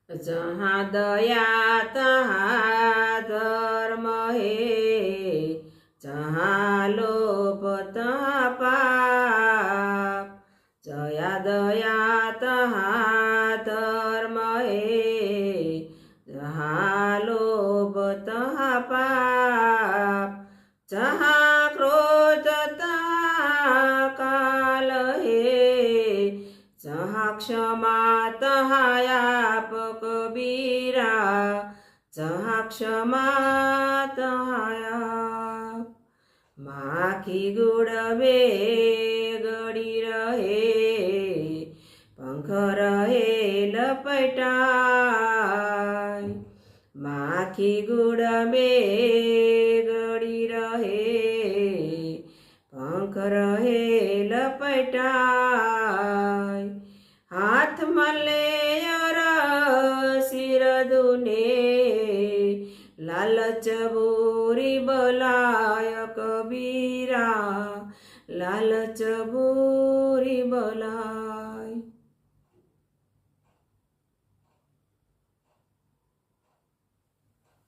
जहाँ दया तहाँ धर्म है, जहाँ लोभ तहाँ पाप। जया दया तहाँ धर्म है, जहाँ लोभ तहाँ पाप। जहाँ क्रोध तहाँ काल है, जहाँ क्षमा तहाँ आप कबीरा। जहाँ क्षमा तहाँ आप। माखी गुड़ में गड़ी रहे, पंख रहे लपेटाय। माखी गुड़ में गड़ी रहे, पंख रहे लपेटाय। हाथ मले और सिर दुने, लालच बुरी बलाय कबीरा। लालच बुरी बलाय।